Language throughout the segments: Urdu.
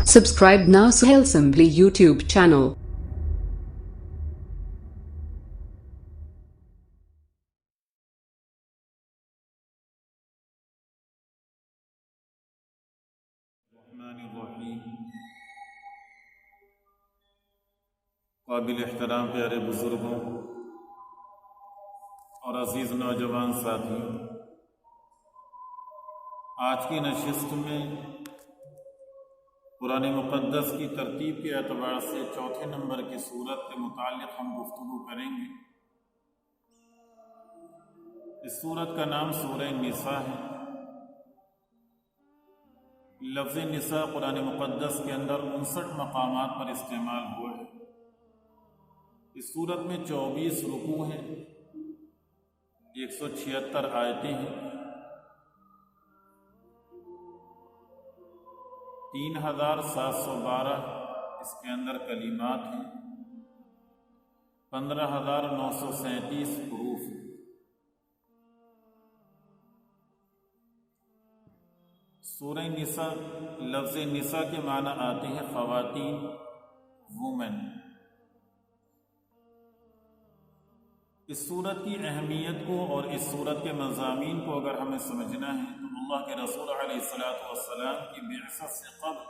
Subscribe now Suhail Simply YouTube channel. قابل احترام پیارے بزرگوں اور عزیز نوجوان ساتھیوں، آج کی نشست میں قرآن مقدس کی ترتیب کے اعتبار سے چوتھے نمبر کی سورت کے متعلق ہم گفتگو کریں گے۔ اس سورت کا نام سورہ نساء ہے۔ لفظ نساء قرآن مقدس کے اندر 59 مقامات پر استعمال ہوا ہے۔ اس سورت میں 24 رکوع ہیں، 176 آیتیں ہیں، 3712 اس کے اندر کلمات ہیں، 15937 حروف ہیں۔ سورہ نساء، لفظ نساء کے معنی آتے ہیں خواتین، وومن۔ اس صورت کی اہمیت کو اور اس صورت کے مضامین کو اگر ہمیں سمجھنا ہے تو اللہ کے رسول علیہ السلام کی بعثت سے قبل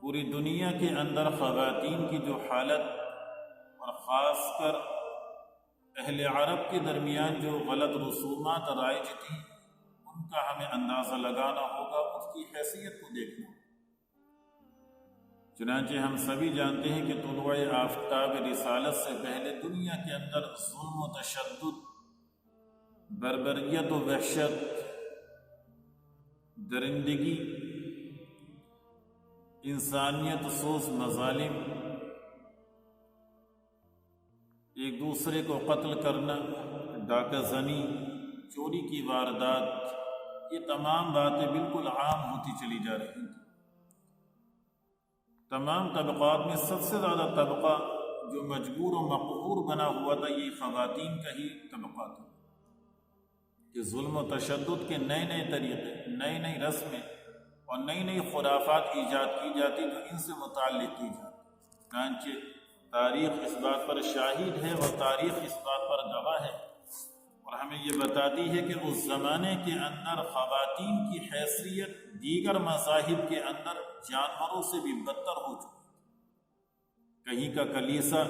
پوری دنیا کے اندر خواتین کی جو حالت اور خاص کر اہل عرب کے درمیان جو غلط رسومات رائج تھیں ان کا ہمیں اندازہ لگانا ہوگا، اس کی حیثیت کو دیکھنا ہوگا۔ چنانچہ ہم سبھی جانتے ہیں کہ طلوع آفتاب رسالت سے پہلے دنیا کے اندر ظلم و تشدد، بربریت و وحشت، درندگی، انسانیت سوز مظالم، ایک دوسرے کو قتل کرنا، ڈاکہ زنی، چوری کی واردات، یہ تمام باتیں بالکل عام ہوتی چلی جا رہی ہیں۔ تمام طبقات میں سب سے زیادہ طبقہ جو مجبور و مقہور بنا ہوا تھا یہ خواتین کا ہی طبقہ تھا، کہ ظلم و تشدد کے نئے نئے طریقے، نئی نئی رسمیں اور نئی نئی خرافات ایجاد کی جاتی جو ان سے متعلق کی جاتی۔ چنانچہ تاریخ اس بات پر شاہد ہے اور تاریخ اس بات پر گواہ ہے اور ہمیں یہ بتاتی ہے کہ اس زمانے کے اندر خواتین کی حیثیت دیگر مذاہب کے اندر جانوروں سے بھی بدتر ہو چکی۔ کہیں کا کلیسا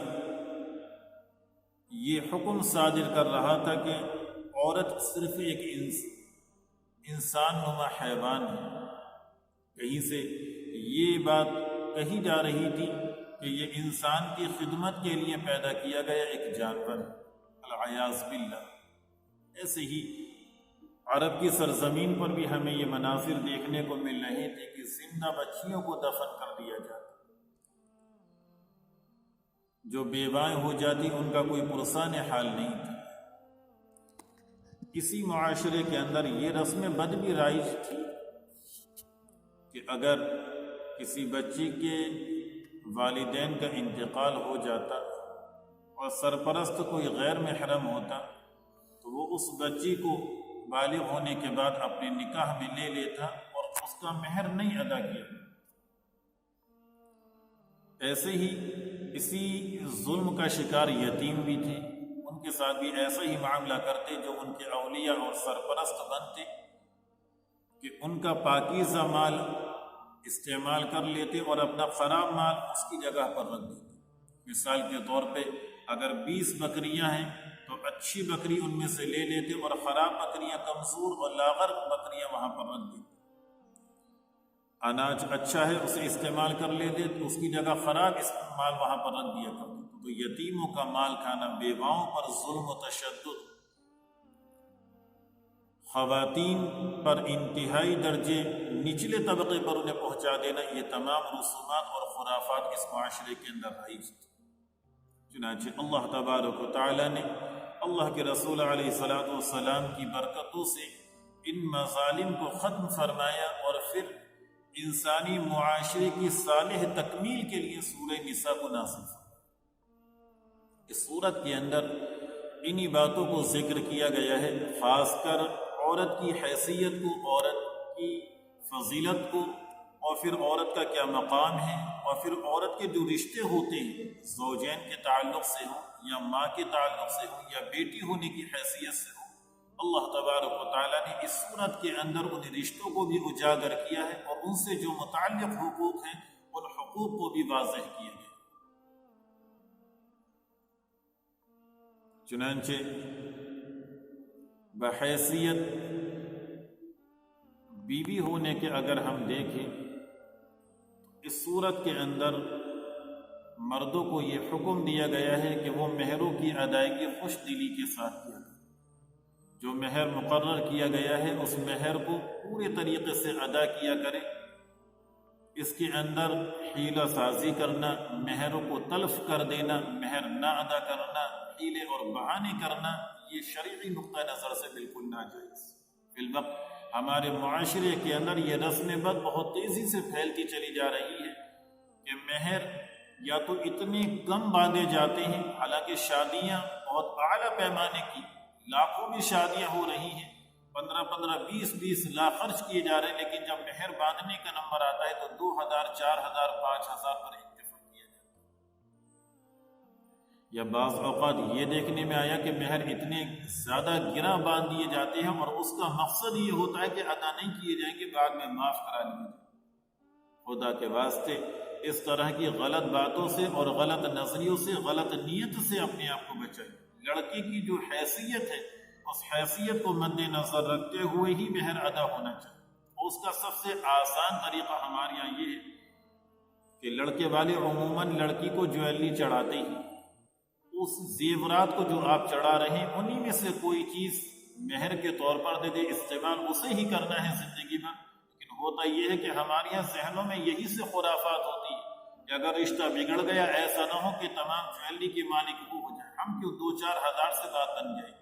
یہ حکم صادر کر رہا تھا کہ عورت صرف ایک انسان نما حیوان ہے، کہیں سے یہ بات کہی جا رہی تھی کہ یہ انسان کی خدمت کے لیے پیدا کیا گیا ایک جانور ہے، العیاذ باللہ۔ ایسے ہی عرب کی سرزمین پر بھی ہمیں یہ مناظر دیکھنے کو مل رہے تھے کہ زندہ بچیوں کو دفن کر دیا جاتا، جو بیوائیں ہو جاتی ان کا کوئی پرسان حال نہیں تھا۔ کسی معاشرے کے اندر یہ رسم بد بھی رائج تھی کہ اگر کسی بچی کے والدین کا انتقال ہو جاتا اور سرپرست کوئی غیر محرم ہوتا تو وہ اس بچی کو بالغ ہونے کے بعد اپنے نکاح میں لے لیتا اور اس کا مہر نہیں ادا کیا۔ ایسے ہی اسی ظلم کا شکار یتیم بھی تھے، ان کے ساتھ بھی ایسا ہی معاملہ کرتے جو ان کے اولیاء اور سرپرست بنتے کہ ان کا پاکیزہ مال استعمال کر لیتے اور اپنا خراب مال اس کی جگہ پر رکھ دیتے۔ مثال کے طور پہ اگر 20 بکریاں ہیں تو اچھی بکری ان میں سے لے لیتے اور خراب بکریاں، کمزور اور لاغر بکریاں وہاں پر رکھ دیتے۔ اناج اچھا ہے اسے استعمال کر لیتے تو اس کی جگہ خراب مال وہاں پر رکھ دیا کرتے۔ تو یتیموں کا مال کھانا، بیواؤں پر ظلم و تشدد، خواتین پر انتہائی درجے نچلے طبقے پر انہیں پہنچا دینا، یہ تمام رسومات اور خرافات اس معاشرے کے اندر رائج تھی۔ چنانچہ اللہ تبارک و تعالی نے اللہ کے رسول علیہ السلام کی برکتوں سے ان مظالم کو ختم فرمایا اور پھر انسانی معاشرے کی صالح تکمیل کے لیے سورہ نساء کو نازل فرمایا۔ اس سورت کے اندر انہی باتوں کو ذکر کیا گیا ہے، خاص کر عورت کی حیثیت کو، عورت کی فضیلت کو اور پھر عورت کا کیا مقام ہے، اور پھر عورت کے جو رشتے ہوتے ہیں زوجین کے تعلق سے ہوں یا ماں کے تعلق سے ہوں یا بیٹی ہونے کی حیثیت سے ہوں، اللہ تبارک و تعالیٰ نے اس صورت کے اندر ان رشتوں کو بھی اجاگر کیا ہے اور ان سے جو متعلق حقوق ہیں ان حقوق کو بھی واضح کیا گیا۔ چنانچہ بحیثیت بیوی ہونے کے اگر ہم دیکھیں اس صورت کے اندر مردوں کو یہ حکم دیا گیا ہے کہ وہ مہروں کی ادائیگی خوش دلی کے ساتھ کیا کریں۔ جو مہر مقرر کیا گیا ہے اس مہر کو پورے طریقے سے ادا کیا کریں۔ اس کے اندر حیلہ سازی کرنا، مہروں کو تلف کر دینا، مہر نہ ادا کرنا، حیلے اور بہانے کرنا، یہ شرعی نقطہ نظر سے بالکل ناجائز۔ فی الوقت ہمارے معاشرے کے اندر یہ رسم بد بہت تیزی سے پھیلتی چلی جا رہی ہے کہ مہر یا تو اتنے کم باندھے جاتے ہیں، حالانکہ شادیاں بہت اعلیٰ پیمانے کی لاکھوں میں شادیاں ہو رہی ہیں، 15 20 لاکھ خرچ کیے جا رہے ہیں، لیکن جب مہر باندھنے کا نمبر آتا ہے تو 2000 4000 5000 پر اکتفا کیا جاتا ہے۔ یا بعض اوقات یہ دیکھنے میں آیا کہ مہر اتنے زیادہ گرا باندھ دیے جاتے ہیں اور اس کا مقصد یہ ہوتا ہے کہ ادا نہیں کیے جائیں گے، بعد میں معاف کرا لیے جائیں۔ خدا کے واسطے اس طرح کی غلط باتوں سے اور غلط نظریوں سے، غلط نیت سے اپنے آپ کو بچائیں۔ لڑکی کی جو حیثیت ہے اس حیثیت کو مد نظر رکھتے ہوئے ہی مہر ادا ہونا چاہیے۔ اور اس کا سب سے آسان طریقہ ہمارے یہاں یہ ہے کہ لڑکے والے عموماً لڑکی کو جویلری چڑھاتے ہی، اس زیورات کو جو آپ چڑھا رہے ہیں انہی میں سے کوئی چیز مہر کے طور پر دے دے، استعمال اسے ہی کرنا ہے زندگی میں۔ لیکن ہوتا یہ ہے کہ ہمارے یہاں ذہنوں میں یہی سے خرافات ہوتی ہے کہ اگر رشتہ بگڑ گیا ایسا نہ ہو کہ تمام جویلری کے مالک وہ ہو جائے، ہم کیوں 2-4 ہزار سے بات بن جائے۔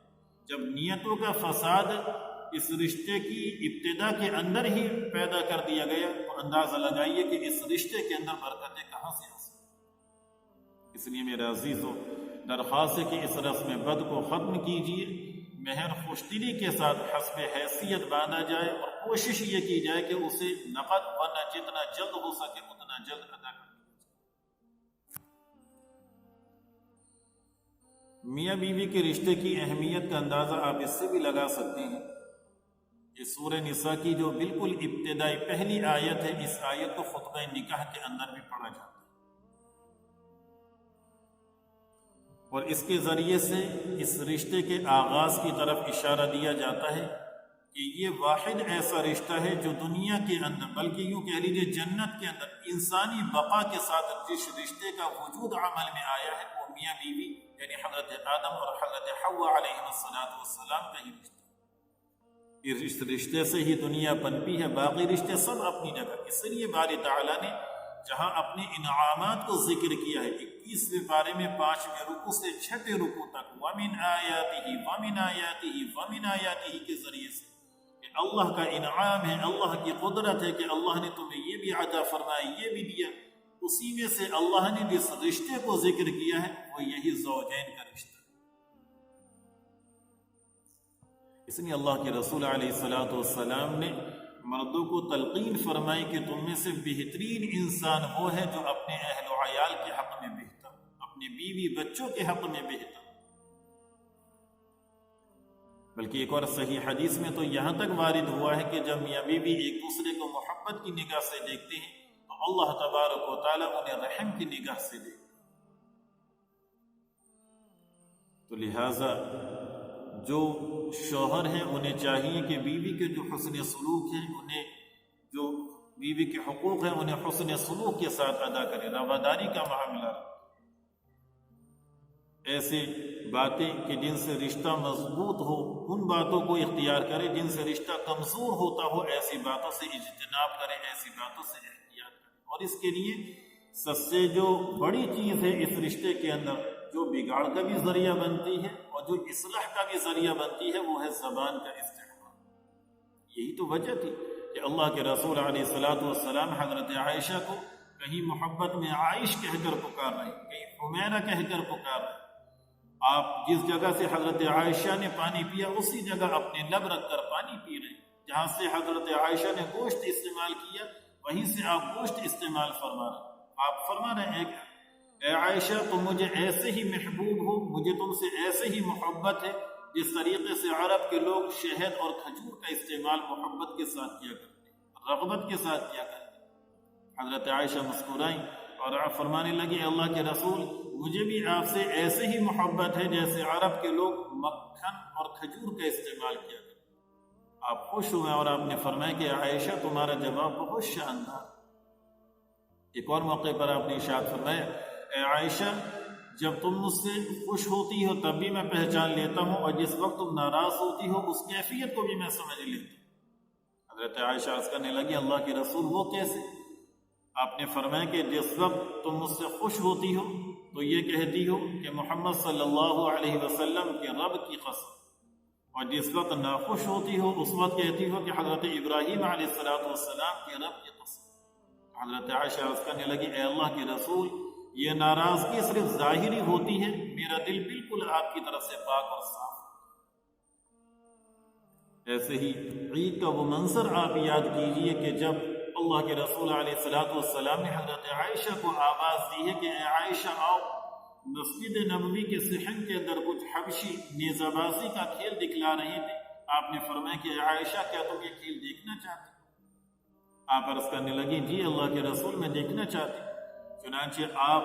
جب نیتوں کا فساد اس رشتے کی ابتدا کے اندر ہی پیدا کر دیا گیا تو اندازہ لگائیے کہ اس رشتے کے اندر برکتیں کہاں سے حاصل۔ اس لیے میرے عزیزوں، درخواست ہے کہ اس رسم بد کو ختم کیجیے، مہر خوشدلی کے ساتھ حسب حیثیت باندھا جائے اور کوشش یہ کی جائے کہ اسے نقد ورنہ جتنا جلد ہو سکے اتنا جلد ادا کر۔ میاں بیوی کے رشتے کی اہمیت کا اندازہ آپ اس سے بھی لگا سکتے ہیں کہ سورہ نساء کی جو بالکل ابتدائی پہلی آیت ہے، اس آیت کو خطبہ نکاح کے اندر بھی پڑھا جاتا ہے اور اس کے ذریعے سے اس رشتے کے آغاز کی طرف اشارہ دیا جاتا ہے کہ یہ واحد ایسا رشتہ ہے جو دنیا کے اندر، بلکہ یوں کہہ لیجیے جنت کے اندر انسانی بقا کے ساتھ جس رشتے کا وجود عمل میں آیا ہے وہ میاں بیوی یعنی حضرت آدم اور حضرت حوا علیہ السلام کا ہی رشتہ۔ اس رشتے سے ہی دنیا پنپی ہے، باقی رشتے سب اپنی جگہ۔ اس لیے باری تعالیٰ نے جہاں اپنے انعامات کو ذکر کیا ہے 21ویں پارے میں 5ویں رکوع سے 6ویں رکوع تک وَمِنْ آیَاتِهِ وَمِنْ آیَاتِهِ وَمِنْ آیَاتِهِ کے ذریعے سے کہ اللہ کا انعام ہے، اللہ کی قدرت ہے کہ اللہ نے تمہیں یہ بھی عطا فرمایا، یہ بھی دیا۔ اسی میں سے اللہ نے جس رشتے کو ذکر کیا ہے وہ یہی زوجین کا رشتہ۔ اس لیے اللہ کے رسول علیہ السلام نے مردوں کو تلقین فرمائی کہ تم میں سے بہترین انسان وہ ہے جو اپنے اہل و عیال کے حق میں بہتر، اپنے بیوی بچوں کے حق میں بہتر۔ بلکہ ایک اور صحیح حدیث میں تو یہاں تک وارد ہوا ہے کہ جب میاں بیوی ایک دوسرے کو محبت کی نگاہ سے دیکھتے ہیں تو اللہ تبارک و تعالیٰ انہیں رحم کی نگاہ سے دیکھتے ہیں۔ تو لہٰذا جو شوہر ہیں انہیں چاہیے کہ بیوی کے جو حسن سلوک ہیں، انہیں جو بیوی کے حقوق ہیں انہیں حسن سلوک کے ساتھ ادا کریں، رواداری کا معاملہ۔ ایسے باتیں کہ جن سے رشتہ مضبوط ہو ان باتوں کو اختیار کرے، جن سے رشتہ کمزور ہوتا ہو ایسی باتوں سے اجتناب کرے، ایسی باتوں سے احتیاط کرے۔ اور اس کے لیے سب سے جو بڑی چیز ہے اس رشتے کے اندر، جو بگاڑ کا بھی ذریعہ بنتی ہے اور جو اصلاح کا بھی ذریعہ بنتی ہے، وہ ہے زبان کا استعمال۔ یہی تو وجہ تھی کہ اللہ کے رسول علیہ السلام حضرت عائشہ کو کہیں محبت میں عائش کہہ کر پکار رہے، کہیں حمیرہ کہہ کر پکار رہے۔ آپ جس جگہ سے حضرت عائشہ نے پانی پیا اسی جگہ اپنے لب رکھ کر پانی پی رہے، جہاں سے حضرت عائشہ نے گوشت استعمال کیا وہیں سے آپ گوشت استعمال فرما رہے ہیں۔ آپ فرما رہے ہیں اے عائشہ تم مجھے ایسے ہی محبوب ہو، مجھے تم سے ایسے ہی محبت ہے جس طریقے سے عرب کے لوگ شہد اور کھجور کا استعمال محبت کے ساتھ کیا کرتے ہیں، رغبت کے ساتھ کیا کرتے ہیں۔ حضرت عائشہ مسکرائیں اور آپ فرمانے لگے اللہ کے رسول مجھے بھی آپ سے ایسے ہی محبت ہے جیسے عرب کے لوگ مکھن اور کھجور کا استعمال کیا کرتے ہیں۔ آپ خوش ہوئے اور آپ نے فرمایا کہ عائشہ تمہارا جواب بہت شاندار۔ ایک اور موقع پر آپ نے ارشاد فرمایا اے عائشہ جب تم مجھ سے خوش ہوتی ہو تب بھی میں پہچان لیتا ہوں، اور جس وقت تم ناراض ہوتی ہو اس کیفیت کو بھی میں سمجھ لیتا ہوں۔ حضرت عائشہ عرض کرنے لگی اللہ کے رسول وہ کیسے؟ آپ نے فرمایا کہ جس وقت تم مجھ سے خوش ہوتی ہو تو یہ کہتی ہو کہ محمد صلی اللہ علیہ وسلم کے رب کی قسم، اور جس وقت ناخوش ہوتی ہو اس وقت کہتی ہو کہ حضرت ابراہیم علیہ السلام کے رب کی قسم۔ حضرت عائشہ عرض کرنے لگی اے اللہ کے رسول یہ ناراضگی صرف ظاہری ہوتی ہے، میرا دل بالکل آپ کی طرف سے پاک اور صاف ہے۔ ایسے ہی عید کا وہ منظر آپ یاد کیجئے کہ جب اللہ کے رسول علیہ السلام نے حضرت عائشہ کو آواز دی ہے کہ اے عائشہ آؤ، مسجد نبوی کے صحن کے اندر کچھ حبشی نیزہ بازی کا کھیل دکھلا رہے تھے۔ آپ نے فرمایا کہ اے عائشہ کیا تم یہ کھیل دیکھنا چاہتے؟ آپ عرض کرنے لگی جی اللہ کے رسول میں دیکھنا چاہتی۔ چنانچہ آپ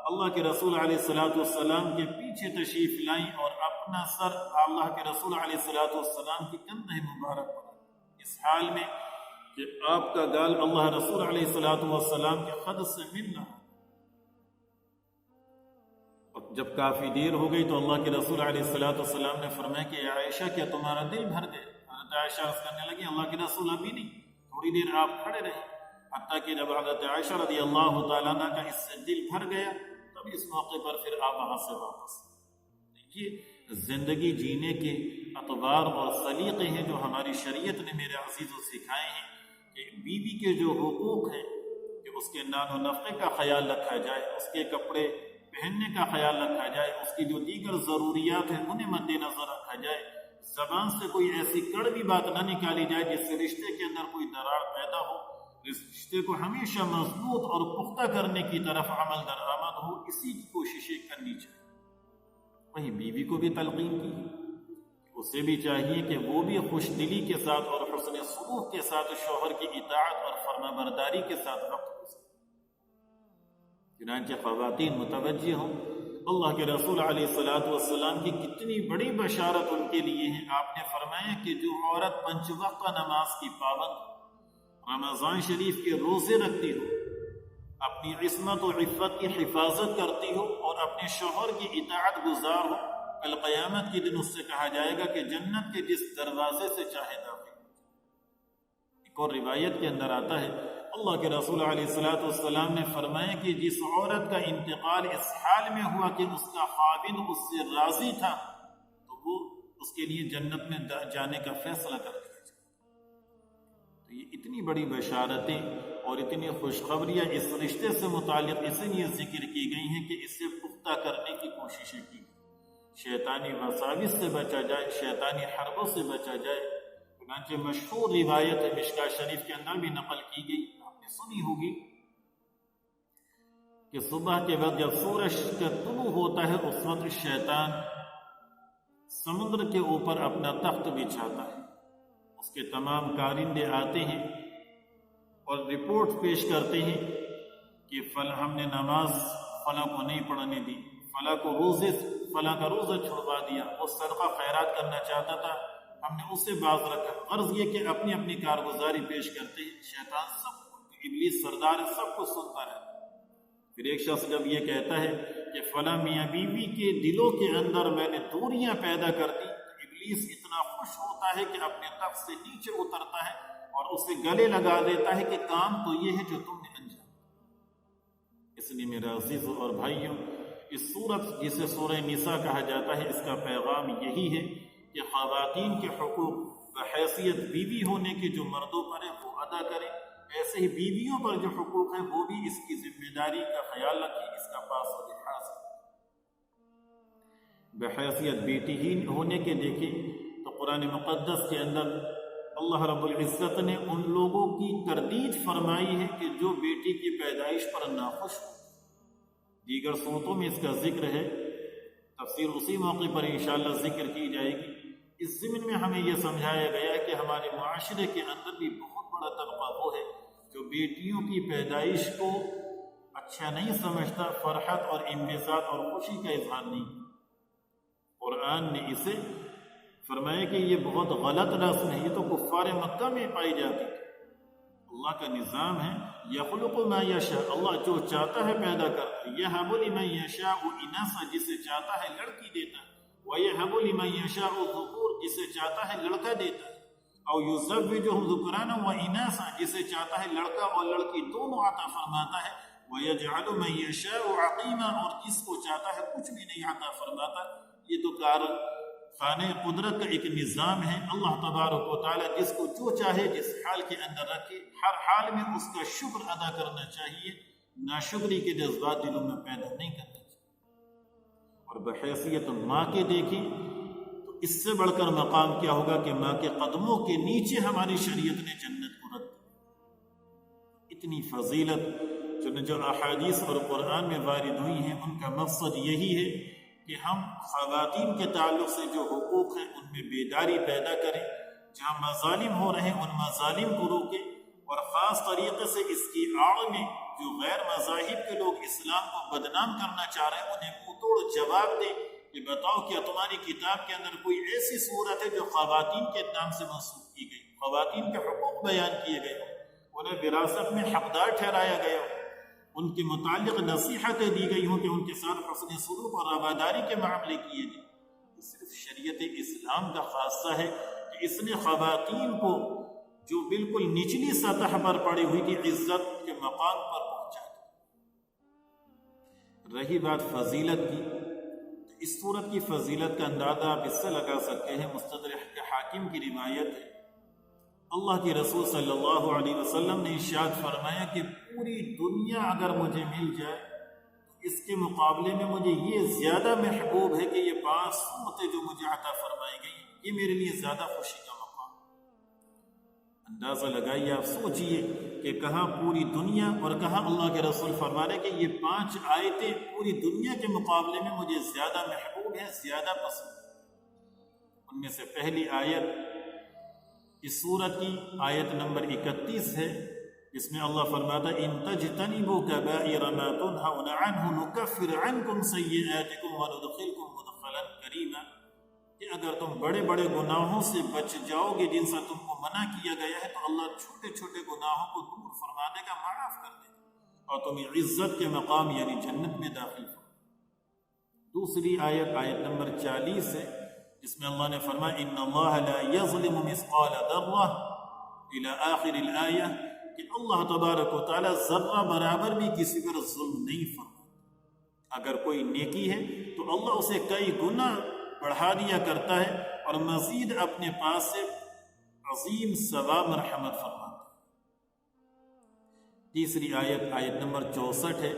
اللہ کے رسول علیہ السلام کے پیچھے تشریف لائیں اور اپنا سر اللہ کے رسول علیہ السلام کی کندھے مبارک پر اس حال میں کہ آپ کا گال اللہ رسول علیہ السلام کے خد سے مل رہا۔ اور جب کافی دیر ہو گئی تو اللہ کے رسول علیہ السلام نے فرمایا کہ عائشہ کیا تمہارا دل بھر گیا؟ حضرت عائشہ عرض کرنے لگی اللہ کے رسول ابھی نہیں، تھوڑی دیر آپ کھڑے رہے، حتیٰ کہ جب حضرت عائشہ رضی اللہ تعالیٰ عنہ کا اس سے دل بھر گیا تب اس موقع پر پھر آپ وہاں سے واپس۔ دیکھیے زندگی جینے کے اطوار اور سلیقے ہیں جو ہماری شریعت نے میرے عزیزوں سکھائے ہیں کہ بیوی کے جو حقوق ہیں کہ اس کے نان و نفقے کا خیال رکھا جائے، اس کے کپڑے پہننے کا خیال رکھا جائے، اس کی جو دیگر ضروریات ہیں انہیں مد نظر رکھا جائے، زبان سے کوئی ایسی کڑوی بات نہ نکالی جائے جس سے رشتے کے اندر کوئی دراڑ پیدا ہو، اس رشتے کو ہمیشہ مضبوط اور پختہ کرنے کی طرف عمل درآمد ہو، اسی کی کوششیں کرنی چاہیے۔ وہیں بیوی کو بھی تلقین کی، اسے بھی چاہیے کہ وہ بھی خوش دلی کے ساتھ اور حسن سلوک کے ساتھ شوہر کی اطاعت اور فرما برداری کے ساتھ وقت گزارے۔ چنانچہ خواتین متوجہ ہوں اللہ کے رسول علیہ السلام کی کتنی بڑی بشارت ان کے لیے ہے۔ آپ نے فرمایا کہ جو عورت 5 وقت نماز کی پابند، رمضان شریف کے روزے رکھتی ہو، اپنی عصمت و عفت کی حفاظت کرتی ہو اور اپنے شوہر کی اطاعت گزار ہو، کل قیامت کے دن اس سے کہا جائے گا کہ جنت کے جس دروازے سے چاہے داخل۔ ایک اور روایت کے اندر آتا ہے اللہ کے رسول علیہ السلام نے فرمایا کہ جس عورت کا انتقال اس حال میں ہوا کہ اس کا خاوند اس سے راضی تھا تو وہ اس کے لیے جنت میں جانے کا فیصلہ کر دیا جائے۔ تو یہ اتنی بڑی بشارتیں اور اتنی خوشخبریاں اس رشتے سے متعلق اس لیے ذکر کی گئی ہیں کہ اسے پختہ کرنے کی کوششیں کی، شیطانی وساوس سے بچا جائے، شیطانی حربوں سے بچا جائے۔ چنانچہ مشہور روایت ہے مشکاہ شریف کے اندر بھی نقل کی گئی، آپ نے سنی ہوگی کہ صبح کے وقت جب سورج کا طلوع ہوتا ہے اس وقت شیطان سمندر کے اوپر اپنا تخت بچھاتا ہے، اس کے تمام کارندے آتے ہیں اور رپورٹ پیش کرتے ہیں کہ ہم نے نماز فلاں کو نہیں پڑھنے دی، فلاں کا روزہ چھڑوا دیا، وہ صدقہ خیرات کرنا چاہتا تھا ہم نے اسے باز رکھا۔ غرض یہ کہ اپنی اپنی کارگزاری پیش کرتے ہیں، شیطان سب ابلیس سردار سب کو سنتا رہتا ہے۔ پھر ایک شخص جب یہ کہتا ہے کہ فلاں میاں بیوی کے دلوں کے اندر میں نے دوریاں پیدا کر دی، تو ابلیس اتنا خوش ہوتا ہے کہ اپنے تخت سے نیچے اترتا ہے اور اسے گلے لگا دیتا ہے کہ کام تو یہ ہے جو تم نے انجام۔ اس لیے میرے عزیزوں اور بھائیوں، اس سورت جسے سورہ نساء کہا جاتا ہے، اس کا پیغام یہی ہے کہ خواتین کے حقوق بحیثیت بیوی ہونے کے جو مردوں پر ہیں وہ ادا کریں، ایسے ہی بیویوں پر جو حقوق ہیں وہ بھی اس کی ذمہ داری کا خیال رکھیں، اس کا پاس و لحاظ بحیثیت بیٹی ہی ہونے کے۔ دیکھیں تو قرآن مقدس کے اندر اللہ رب العزت نے ان لوگوں کی تردید فرمائی ہے کہ جو بیٹی کی پیدائش پر ناخوش ہو۔ دیگر صورتوں میں اس کا ذکر ہے، تفسیر اسی موقع پر انشاءاللہ ذکر کی جائے گی۔ اس ضمن میں ہمیں یہ سمجھایا گیا کہ ہمارے معاشرے کے اندر بھی بہت بڑا طبقہ وہ ہے جو بیٹیوں کی پیدائش کو اچھا نہیں سمجھتا، فرحت اور انبساط اور خوشی کا اظہار نہیں۔ قرآن نے اسے فرمایا کہ یہ بہت غلط رسم ہے، یہ تو کفار مکہ میں پائی جاتی تھی۔ اللہ کا نظام ہے یخلق ما یشاء، اللہ جو چاہتا ہے پیدا کرتا ہے۔ یہب لمن یشاء اناثا، جسے چاہتا ہے لڑکی دیتا ہے، ویہب لمن یشاء الذکور، جسے چاہتا ہے لڑکا دیتا ہے، او یزوجہم ذکرانا واناثا، جسے چاہتا ہے لڑکا اور لڑکی دونوں عطا فرماتا ہے، ویجعل من یشاء عقیما، اور جس کو چاہتا ہے کچھ بھی نہیں عطا فرماتا۔ یہ تو خانہ قدرت کا ایک نظام ہے۔ اللہ تبارک و تعالی جس کو جو چاہے جس حال کے اندر رکھے، ہر حال میں اس کا شکر ادا کرنا چاہیے، ناشکری کے جذبات دلوں میں پیدا نہیں کرنا چاہیے۔ اور بحیثیت ماں کے دیکھیں تو اس سے بڑھ کر مقام کیا ہوگا کہ ماں کے قدموں کے نیچے ہماری شریعت نے جنت کو رکھ دی۔ اتنی فضیلت جو احادیث اور قرآن میں وارد ہوئی ہیں، ان کا مقصد یہی ہے کہ ہم خواتین کے تعلق سے جو حقوق ہیں ان میں بیداری پیدا کریں، جہاں مظالم ہو رہے ہیں ان مظالم کو روکیں، اور خاص طریقے سے اس کی آڑ میں جو غیر مذاہب کے لوگ اسلام کو بدنام کرنا چاہ رہے ہیں انہیں منہ توڑ جواب دیں کہ بتاؤ کیا تمہاری کتاب کے اندر کوئی ایسی صورت ہے جو خواتین کے نام سے منسوخ کی گئی، خواتین کے حقوق بیان کیے گئے ہوں، انہیں وراثت میں حقدار ٹھہرایا گیا ہو، ان کے متعلق نصیحتیں دی گئی ہوں کہ ان کے ساتھ حسن سلوک اور رواداری کے معاملے کیے گئے۔ یہ صرف شریعت اسلام کا خاصہ ہے کہ اس نے خواتین کو جو بالکل نچلی سطح پر پڑی ہوئی تھی عزت کے مقام پر پہنچا دی۔ رہی بات فضیلت کی، تو اس صورت کی فضیلت کا اندازہ آپ اس سے لگا سکتے ہیں، مستدرک کے حاکم کی روایت ہے، اللہ کے رسول صلی اللہ علیہ وسلم نے ارشاد فرمایا کہ پوری دنیا اگر مجھے مل جائے تو اس کے مقابلے میں مجھے یہ زیادہ محبوب ہے کہ یہ 5 صورتیں جو مجھے عطا فرمائی گئی، یہ میرے لیے زیادہ خوشی کا مقام۔ اندازہ لگائیے، آپ سوچئے کہ کہاں پوری دنیا اور کہاں اللہ کے رسول فرما رہے کہ یہ 5 آیتیں پوری دنیا کے مقابلے میں مجھے زیادہ محبوب ہیں، زیادہ پسند۔ ان میں سے پہلی آیت اس سورت کی آیت نمبر 31 ہے، جس میں اللہ فرماتا ہے ان تجتنبوا کبائر ما تنهون عنه نكفر عنكم سیئاتکم وندخلکم مدخلا کریما، کہ اگر تم بڑے بڑے گناہوں سے بچ جاؤ گے جن سے تم کو منع کیا گیا ہے تو اللہ چھوٹے چھوٹے گناہوں کو دور فرما دے گا، معاف کر دے گا، اور تمہیں عزت کے مقام یعنی جنت میں داخل کرو۔ دوسری آیت نمبر 40 ہے، جس میں اللہ نے فرمایا ان اللہ لا یظلم مثقال ذرہ الى آخر الآیہ، کہ اللہ تبارک و تعالی ذرہ برابر بھی کسی پر ظلم نہیں فرماتا۔ اگر کوئی نیکی ہے تو اللہ اسے کئی گنا بڑھا دیا کرتا ہے اور مزید اپنے پاس سے عظیم ثواب مرحمت فرماتا ہے۔ تیسری آیت نمبر 64 ہے،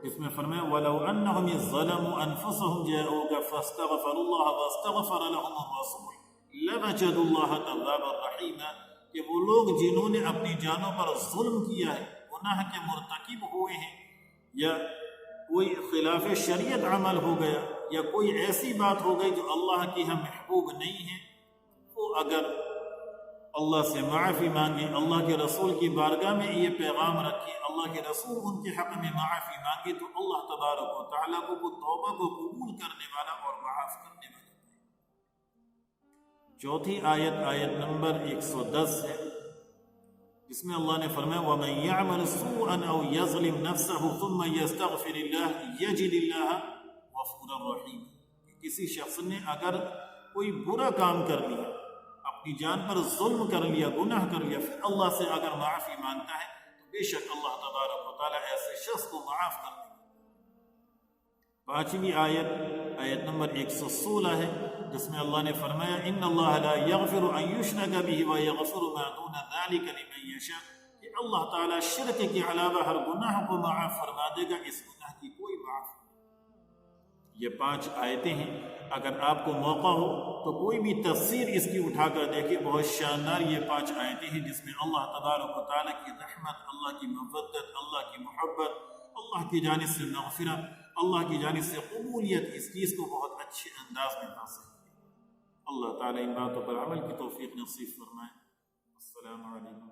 اس میں فرمایا وَلَوْ أَنَّهُمْ إِذْ ظَلَمُوا أَنفُسَهُمْ جَاءُوكَ فَاسْتَغْفَرُوا اللَّهَ وَاسْتَغْفَرَ لَهُمُ الرَّسُولُ لَوَجَدُوا اللَّهَ تَوَّابًا رَحِيمًا، کہ وہ لوگ جنہوں نے اپنی جانوں پر ظلم کیا ہے، گناہ کے مرتکب ہوئے ہیں، یا کوئی خلاف شریعت عمل ہو گیا، یا کوئی ایسی بات ہو گئی جو اللہ کی ہم محبوب نہیں ہے، وہ اگر اللہ سے معافی مانگے، اللہ کے رسول کی بارگاہ میں یہ پیغام رکھے، اللہ کے رسول ان کے حق میں معافی مانگے، تو اللہ تبارک و تعالیٰ کو وہ توبہ کو قبول کرنے والا اور معاف کرنے والا ہے۔ چوتھی آیت نمبر 110 ہے، جس میں اللہ نے فرمایا وَمَنْ يَعْمَلْ سُوءًا أَوْ يَظْلِمْ نَفْسَهُ ثُمَّ يَسْتَغْفِرِ اللَّهَ يَجِدِ اللَّهَ غَفُورًا رَحِيمًا، کسی شخص نے اگر کوئی برا کام کر لیا، اپنی جان پر ظلم کر لیا، گناہ کر لیا، پھر اللہ سے اگر معافی مانگتا ہے تو بے شک اللہ تبارک و تعالیٰ ایسے شخص کو معاف کر دے گا۔ پانچویں آیت نمبر 116 ہے، جس میں اللہ نے فرمایا ان اللہ لا یغفر ان یشرک بہ ویغفر ما دون ذلک لمن یشاء، کہ اللہ تعالیٰ شرک کے علاوہ ہر گناہ کو معاف فرما دے گا، اس گناہ کی کوئی معاف نہیں۔ یہ 5 آیتیں ہیں. اگر آپ کو موقع ہو تو کوئی بھی تفسیر اس کی اٹھا کر دیکھیں. بہت شاندار یہ 5 آیتیں ہیں جس میں اللہ تبارک و تعالیٰ کی رحمت، اللہ کی مودت، اللہ کی محبت، اللہ کی جانب سے مغفرت، اللہ کی جانب سے قبولیت، اس چیز کو بہت اچھے انداز میں حاصل ہے. اللہ تعالیٰ ان باتوں پر عمل کی توفیق نصیب فرمائے. السلام علیکم.